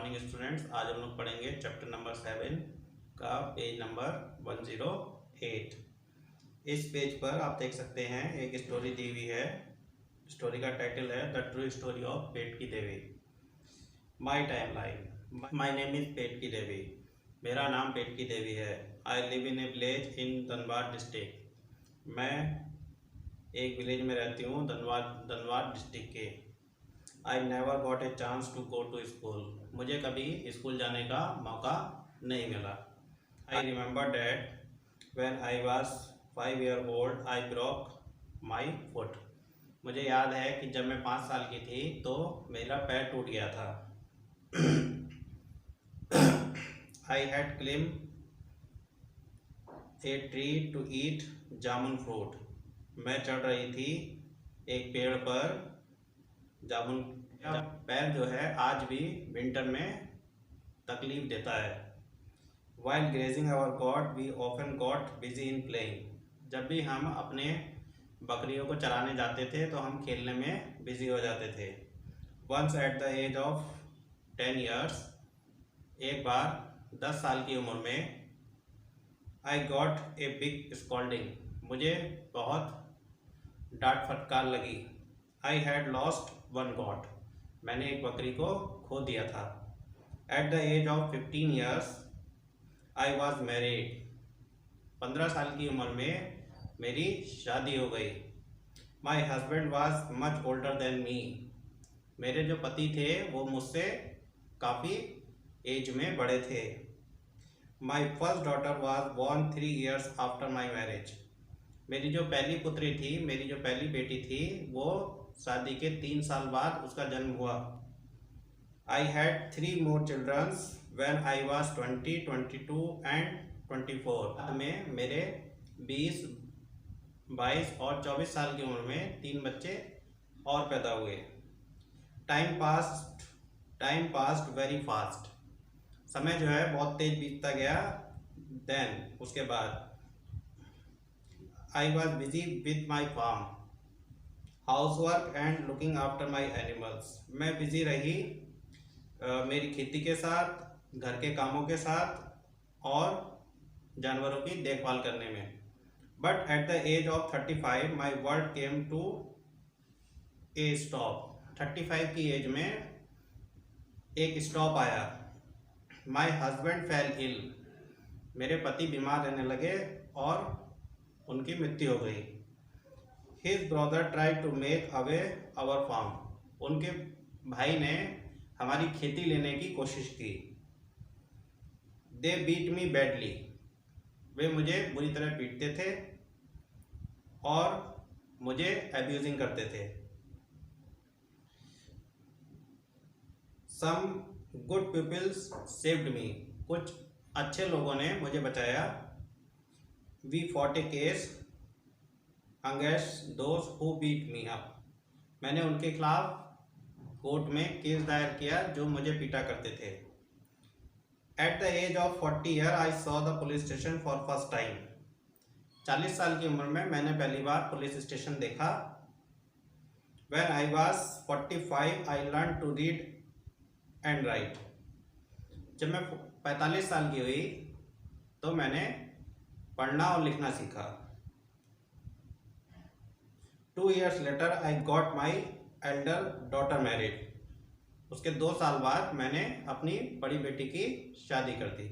Morning students. आज हम लोग पढ़ेंगे चैप्टर नंबर 7 का पेज नंबर 108। इस पेज पर आप देख सकते हैं एक स्टोरी दी हुई है। स्टोरी का टाइटल है the true story of Petki Devi. My timeline. My name is Petki Devi. मेरा नाम पेटकी देवी है। I live in a village in Dhanbad district. मैं एक विलेज में रहती हूँ धनबाद डिस्ट्रिक्ट के। I never got a chance to go to school. मुझे कभी स्कूल जाने का मौका नहीं मिला। I remember that when I was 5 years old I broke my foot. मुझे याद है कि जब मैं 5 साल की थी तो मेरा पैर टूट गया था। I had climb a tree to eat jamun fruit. मैं चढ़ रही थी एक पेड़ पर जामुन। पैर जो है आज भी विंटर में तकलीफ देता है। While grazing our goat we often got busy in playing. जब भी हम अपने बकरियों को चराने जाते थे तो हम खेलने में बिजी हो जाते थे। Once at the age of 10 years, एक बार 10 साल की उम्र में, I got a big scolding. मुझे बहुत डांट फटकार लगी। I had lost one goat. मैंने एक बकरी को खो दिया था। At the age of 15 years, I was married. 15 साल की उम्र में मेरी शादी हो गई। My husband was much older than me. मेरे जो पति थे वो मुझसे काफ़ी एज में बड़े थे। My first daughter was born 3 years after my marriage. मेरी जो पहली पुत्री थी, मेरी जो पहली बेटी थी, वो शादी के 3 साल बाद उसका जन्म हुआ। आई had 3 more children when I was 20, 22 and 24। में मेरे 20, 22 और 24 साल की उम्र में 3 बच्चे और पैदा हुए। Time past very fast. समय जो है बहुत तेज बीतता गया। देन उसके बाद I was busy with my farm, house work and looking after my animals. मैं बिजी रही मेरी खेती के साथ, घर के कामों के साथ और जानवरों की देखभाल करने में। But at the age of 35 my world came to a stop. 35 की एज में एक स्टॉप आया। My husband fell ill. मेरे पति बीमार रहने लगे और उनकी मृत्यु हो गई। His brother try to make away our farm. उनके भाई ने हमारी खेती लेने की कोशिश की। दे बीट मी बैडली। वे मुझे बुरी तरह पीटते थे और मुझे एब्यूजिंग करते थे। Some good peoples saved me. कुछ अच्छे लोगों ने मुझे बचाया। We fought a case against those who beat me up. मैंने उनके खिलाफ कोर्ट में केस दायर किया जो मुझे पीटा करते थे। At the age of 40 years I saw the police station for first time. 40 साल की उम्र में मैंने पहली बार पुलिस स्टेशन देखा। When I was 45 I learn to read and write. जब मैं 45 साल की हुई तो मैंने पढ़ना और लिखना सीखा। 2 years later I got my elder daughter married. उसके 2 साल बाद मैंने अपनी बड़ी बेटी की शादी कर दी।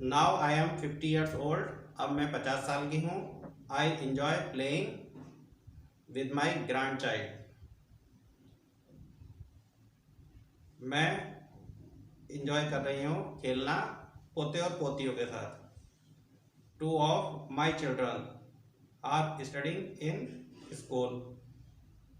Now I am 50 years old. अब मैं 50 साल की हूँ। I enjoy playing with my grandchild. मैं इंजॉय कर रही हूँ खेलना पोते और पोतियों के साथ। 2 of my children are studying in school.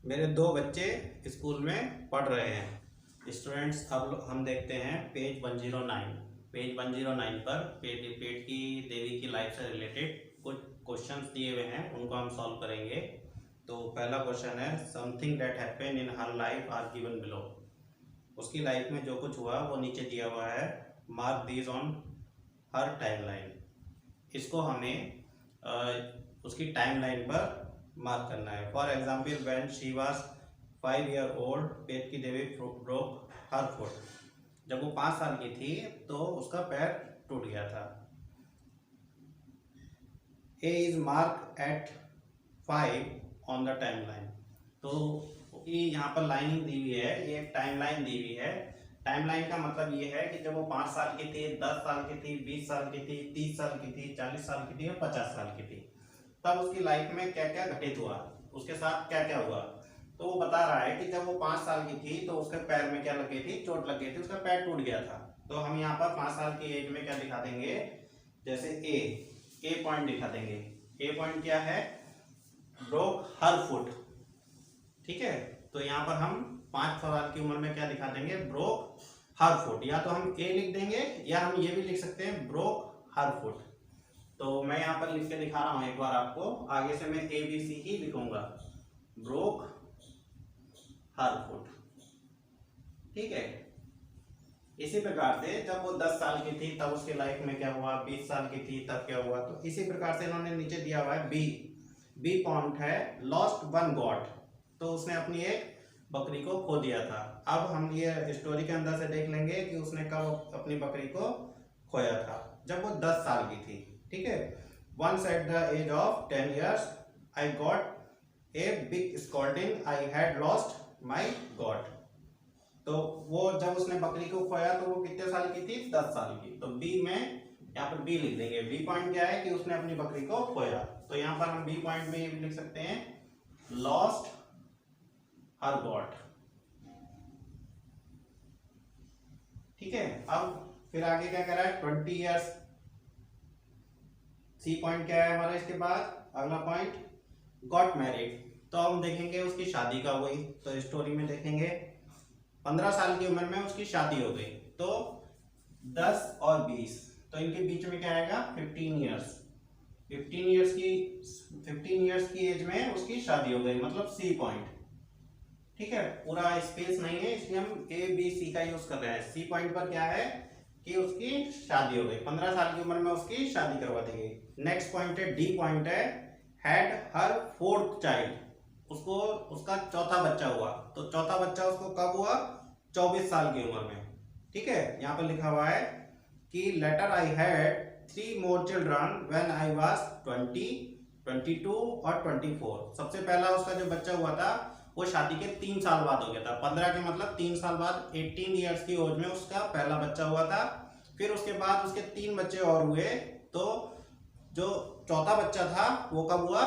मेरे 2 बच्चे स्कूल में पढ़ रहे हैं। स्टूडेंट्स, अब हम देखते हैं पेज 109। पेज 109 पर पेटकी देवी की लाइफ से रिलेटेड कुछ क्वेश्चंस दिए हुए हैं, उनको हम सॉल्व करेंगे। तो पहला क्वेश्चन है something that happened in her life are given below. उसकी लाइफ में जो कुछ हुआ वो नीचे दिया हुआ है। Mark these on her timeline. इसको हमें उसकी टाइमलाइन पर मार्क करना है। For example when she was 5 years old Petki Devi broke her foot. जब वो 5 साल की थी तो उसका पैर टूट गया था। A is mark at 5 on the timeline. तो यहाँ पर लाइनिंग दी हुई है, ये एक टाइम लाइन दी हुई है। टाइम लाइन का मतलब ये है कि जब वो 5 साल की थी, 10 साल की थी, 20 साल की थी, 30 साल की थी, 40 साल की थी और 50 साल की थी, तब उसकी लाइफ में क्या क्या घटित हुआ, उसके साथ क्या क्या हुआ। तो वो बता रहा है कि जब वो 5 साल की थी तो उसके पैर में क्या लगी थी, चोट लग गई थी, उसका पैर टूट गया था। तो हम यहाँ पर 5 साल की एज में क्या दिखा देंगे, जैसे ए पॉइंट दिखा देंगे। ए पॉइंट क्या है, ब्रोक हर फुट। ठीक है, तो यहाँ पर हम 5 साल की उम्र में क्या दिखा देंगे, ब्रोक हर फुट। या तो हम ए लिख देंगे या हम ये भी लिख सकते हैं, ब्रोक हर फुट। तो मैं यहाँ पर लिख के दिखा रहा हूँ एक बार आपको, आगे से मैं ABC ही लिखूंगा, ब्रोक हर फुट। ठीक है, इसी प्रकार से जब वो 10 साल की थी तब उसकी लाइफ में क्या हुआ, 20 साल की थी तब क्या हुआ। तो इसी प्रकार से इन्होंने नीचे दिया हुआ है बी पॉइंट है, लॉस्ट वन गॉट। तो उसने अपनी एक बकरी को खो दिया था। अब हम ये स्टोरी के अंदर से देख लेंगे कि उसने कब अपनी बकरी को खोया था, जब वो 10 साल की थी। ठीक है, once at the age of 10 years I got a big scolding, I had lost my goat. तो वो जब उसने बकरी को खोया तो वो कितने साल की थी, 10 साल की। तो बी में यहाँ पर बी लिख देंगे। बी पॉइंट क्या है कि उसने अपनी बकरी को खोया। तो यहाँ पर हम बी पॉइंट में ये भी लिख सकते हैं, लॉस्ट हर गॉड। ठीक है, अब फिर आगे क्या कर रहा है, 20 years। सी पॉइंट क्या है हमारा, इसके बाद अगला पॉइंट गॉट मैरिड। तो हम देखेंगे उसकी शादी कब हुई। तो स्टोरी में देखेंगे 15 साल की उम्र में उसकी शादी हो गई। तो 10 और 20, तो इनके बीच में क्या आएगा, 15 years। 15 years की एज में उसकी शादी हो गई, मतलब सी पॉइंट। ठीक है, पूरा स्पेस नहीं है इसलिए हम ABC का यूज कर रहे हैं। सी पॉइंट पर क्या है कि उसकी शादी हो गई, 15 साल की उम्र में उसकी शादी करवा दी गई। नेक्स्ट पॉइंट है, डी पॉइंट है, हैड हर 4th चाइल्ड। उसको उसका चौथा बच्चा हुआ। तो चौथा बच्चा उसको कब हुआ, 24 साल की उम्र में। ठीक है, यहाँ पर लिखा हुआ है कि later I had 3 more children when I was 20, 22 और 24। सबसे पहला उसका जो बच्चा हुआ था वो शादी के 3 साल बाद हो गया था। 15 के मतलब 3 साल बाद 18 years की एज में उसका पहला बच्चा हुआ था। फिर उसके बाद उसके 3 बच्चे और हुए। तो जो चौथा बच्चा था वो कब हुआ,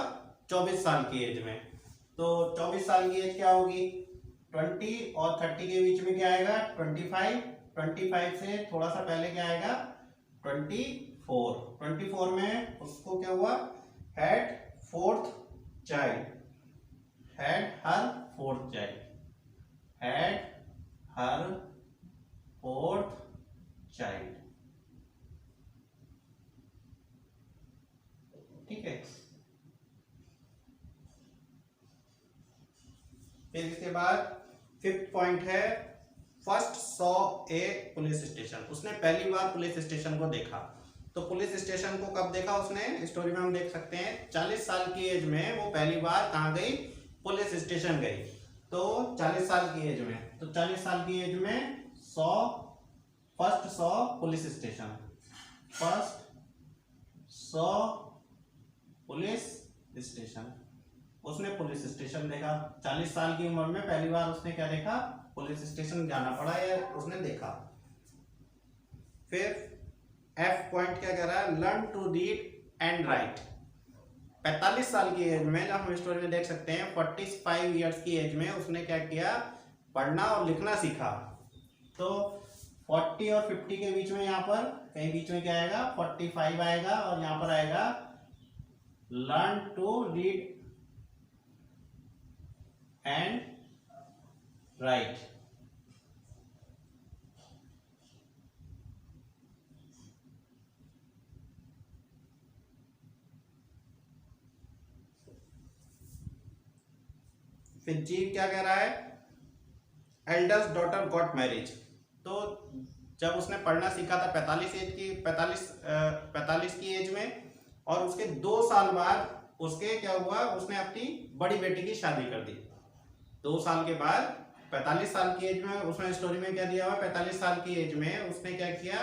24 साल की एज में। तो 24 साल की एज क्या होगी, 20 और 30 के बीच में क्या आएगा, 25। 25 से थोड़ा सा पहले क्या आएगा, 24। 24 में उसको क्या हुआ, had 4th child. had her 4th child, had her 4th child। ठीक है, फिर इसके बाद 5th पॉइंट है, first saw a police station. उसने पहली बार पुलिस स्टेशन को देखा। तो पुलिस स्टेशन को कब देखा उसने, स्टोरी में हम देख सकते हैं 40 साल की एज में वो पहली बार कहाँ गई, पुलिस स्टेशन गई। तो 40 साल की एज में, तो 40 साल की एज में first saw police station, first saw police station. उसने पुलिस स्टेशन देखा। 40 साल की उम्र में पहली बार उसने क्या देखा, पुलिस स्टेशन जाना पड़ा या उसने देखा। फिर एफ पॉइंट क्या कह रहा है, learn to read and write. 45 साल की एज में, जब हम स्टोरी में देख सकते हैं 45 years की एज में उसने क्या किया, पढ़ना और लिखना सीखा। तो 40 और 50 के बीच में, यहाँ पर कहीं बीच में क्या आएगा, 45 आएगा और यहाँ पर आएगा learn to read and write. फिर जी क्या कह रहा है, एल्डर्स डॉटर गॉट मैरिज। तो जब उसने पढ़ना सीखा था 45 की एज में, और उसके 2 साल बाद उसके क्या हुआ, उसने अपनी बड़ी बेटी की शादी कर दी। 2 साल के बाद 45 साल की एज में, उसमें स्टोरी में क्या दिया हुआ है, 45 साल की एज में उसने क्या किया,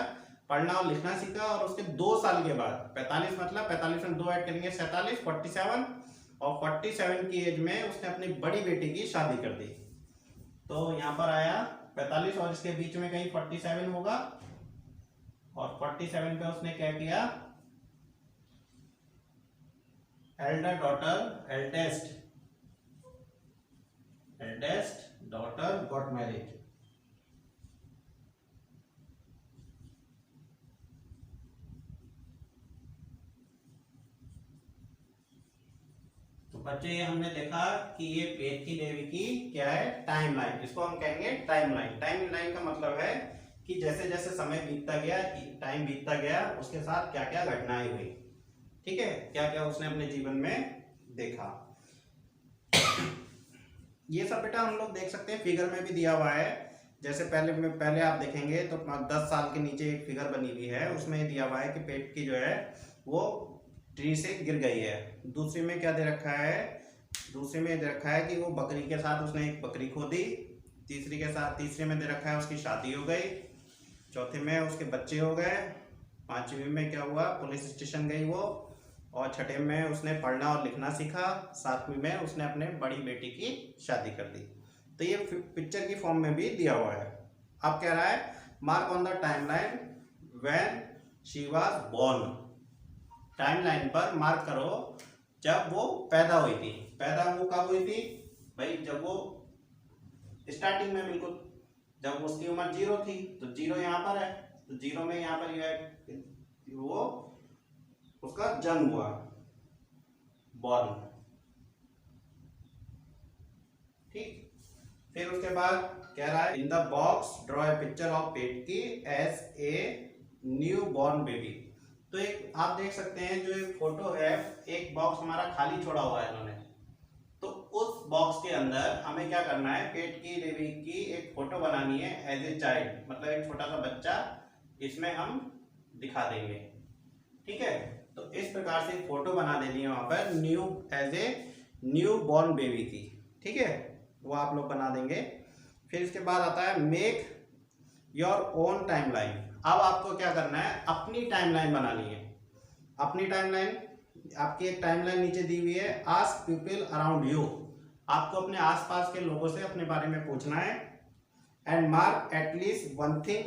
पढ़ना और लिखना सीखा। और उसके 2 साल के बाद, 45 मतलब 45 में 2 ऐड करेंगे 47, 47, और 47 की एज में उसने अपनी बड़ी बेटी की शादी कर दी। तो यहाँ पर आया 45 और इसके बीच में कहीं 47 होगा, और 47 पे उसने क्या किया, Elder daughter, eldest daughter got married. तो बच्चे ये हमने देखा कि ये केतकी देवी की क्या है, टाइमलाइन, इसको हम कहेंगे टाइमलाइन। टाइमलाइन का मतलब है कि जैसे जैसे समय बीतता गया, टाइम बीतता गया, उसके साथ क्या क्या घटनाएं हुई, ठीक है, क्या क्या उसने अपने जीवन में देखा। ये सब बेटा हम लोग देख सकते हैं, फिगर में भी दिया हुआ है। जैसे पहले आप देखेंगे तो 10 साल के नीचे एक फिगर बनी हुई है, उसमें दिया हुआ है कि पेट की जो है वो ट्री से गिर गई है। दूसरी में क्या दे रखा है, दूसरी में दे रखा है कि वो बकरी के साथ उसने एक बकरी खो दी। तीसरे में दे रखा है उसकी शादी हो गई। चौथे में उसके बच्चे हो गए। पांचवी में क्या हुआ, पुलिस स्टेशन गई वो। और छठे में उसने पढ़ना और लिखना सीखा। सातवीं में उसने अपने बड़ी बेटी की शादी कर दी। तो ये पिक्चर की फॉर्म में भी दिया हुआ है। अब कह रहा है mark on the timeline when she was born. Timeline पर मार्क करो जब वो पैदा हुई थी। पैदा वो कब हुई थी भाई, जब वो स्टार्टिंग में, बिल्कुल जब उसकी उम्र 0 थी, तो 0 यहाँ पर है, तो 0 में यहाँ पर वो उसका जन्म हुआ, बॉर्न, ठीक। फिर उसके बाद कह रहा है in the box draw a picture of पेटकी as a newborn baby. तो एक आप देख सकते हैं जो एक फोटो है, एक बॉक्स हमारा खाली छोड़ा हुआ है इन्होंने, तो उस बॉक्स के अंदर हमें क्या करना है, पेटकी देवी की एक फोटो बनानी है एज ए चाइल्ड, मतलब एक छोटा सा बच्चा इसमें हम दिखा देंगे, ठीक है। तो इस प्रकार से फोटो बना देनी है वहां पर, new age a newborn baby की, ठीक है, वो आप लोग बना देंगे। फिर इसके बाद आता है मेक योर ओन टाइमलाइन। अब आपको क्या करना है, अपनी टाइमलाइन बनानी है। अपनी टाइमलाइन, आपकी एक टाइमलाइन नीचे दी हुई है, आस्क पीपल अराउंड यू। आपको अपने आसपास के लोगों से अपने बारे में पूछना है। And mark at least one thing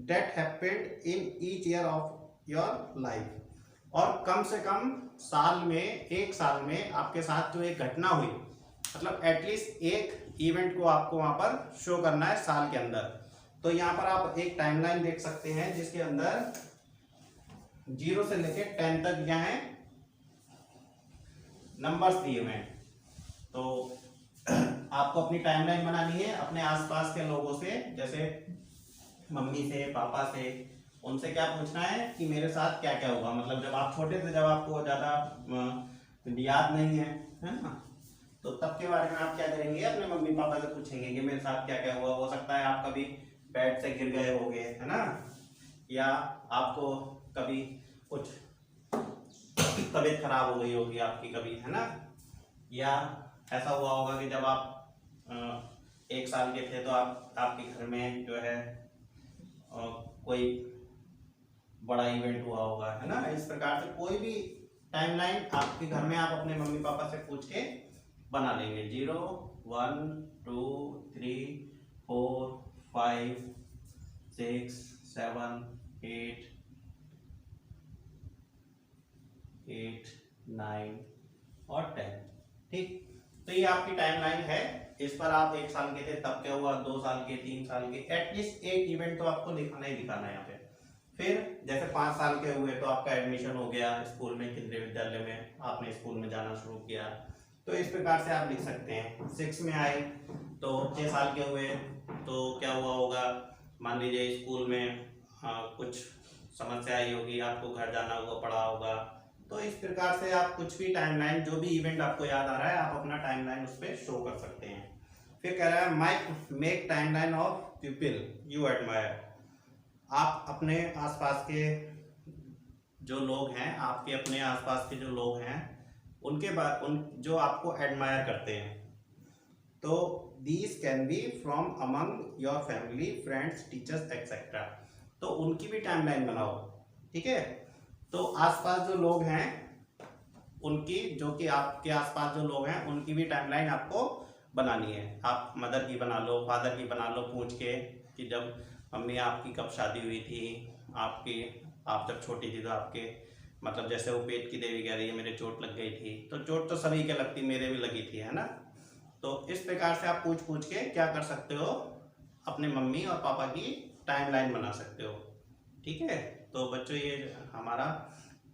that happened in each year of your life. और कम से कम साल में, एक साल में आपके साथ जो एक घटना हुई, मतलब एटलीस्ट एक इवेंट को आपको वहां पर शो करना है साल के अंदर। तो यहाँ पर आप एक टाइमलाइन देख सकते हैं जिसके अंदर 0 से लेके 10 तक क्या है, नंबर्स दिए हुए हैं। तो आपको अपनी टाइमलाइन बनानी है अपने आसपास के लोगों से, जैसे मम्मी से, पापा से, उनसे क्या पूछना है कि मेरे साथ क्या क्या हुआ, मतलब जब आप छोटे थे, जब आपको ज्यादा याद नहीं है ना, तो तब के बारे में आप क्या करेंगे, अपने मम्मी पापा से पूछेंगे कि मेरे साथ क्या क्या हुआ। हो सकता है आप कभी बेड से गिर गए होंगे, है ना, या आपको कभी कुछ तबीयत खराब हो गई होगी आपकी कभी, है ना, या ऐसा हुआ होगा कि जब आप 1 साल के थे तो आपके घर में जो है कोई बड़ा इवेंट हुआ होगा, है ना। इस प्रकार से कोई भी टाइमलाइन आपके घर में आप अपने मम्मी पापा से पूछ के बना लेंगे। 0, 1, 2, 3, 4, 5, 6, 7, 8, 9 और 10, ठीक। तो ये आपकी टाइमलाइन है। इस पर आप 1 साल के थे तब क्या हुआ, 2 साल के, 3 साल के, एटलीस्ट एक इवेंट तो आपको दिखाना ही दिखाना है यहाँ पे। फिर जैसे 5 साल के हुए तो आपका एडमिशन हो गया स्कूल में, केंद्रीय विद्यालय में आपने स्कूल में जाना शुरू किया, तो इस प्रकार से आप लिख सकते हैं। 6 में आए तो 6 साल के हुए तो क्या हुआ होगा, मान लीजिए स्कूल में कुछ समस्या आई होगी, आपको घर जाना होगा, पड़ा होगा। तो इस प्रकार से आप कुछ भी टाइमलाइन, जो भी इवेंट आपको याद आ रहा है, आप अपना टाइमलाइन उस पर शो कर सकते हैं। फिर कह रहा है make timeline of people you admire. आप अपने आसपास के जो लोग हैं, आपके अपने आसपास के जो लोग हैं, उनके बाद जो आपको एडमायर करते हैं, तो these can be from among your family, friends, teachers etcetera. तो उनकी भी टाइमलाइन बनाओ, ठीक है। तो आसपास जो लोग हैं उनकी, जो कि आपके आसपास जो लोग हैं उनकी भी टाइमलाइन आपको बनानी है। आप मदर की बना लो, फादर की बना लो, पूछ के कि जब मम्मी आपकी कब शादी हुई थी, आपकी आप जब छोटी थी तो आपके मतलब जैसे वो पेट की देवी कह रही है मेरे चोट लग गई थी, तो चोट तो सभी के लगती, मेरे भी लगी थी, है ना। तो इस प्रकार से आप पूछ पूछ के क्या कर सकते हो, अपने मम्मी और पापा की टाइमलाइन बना सकते हो, ठीक है। तो बच्चों ये हमारा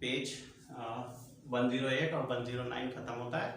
पेज 108 और 109 खत्म होता है।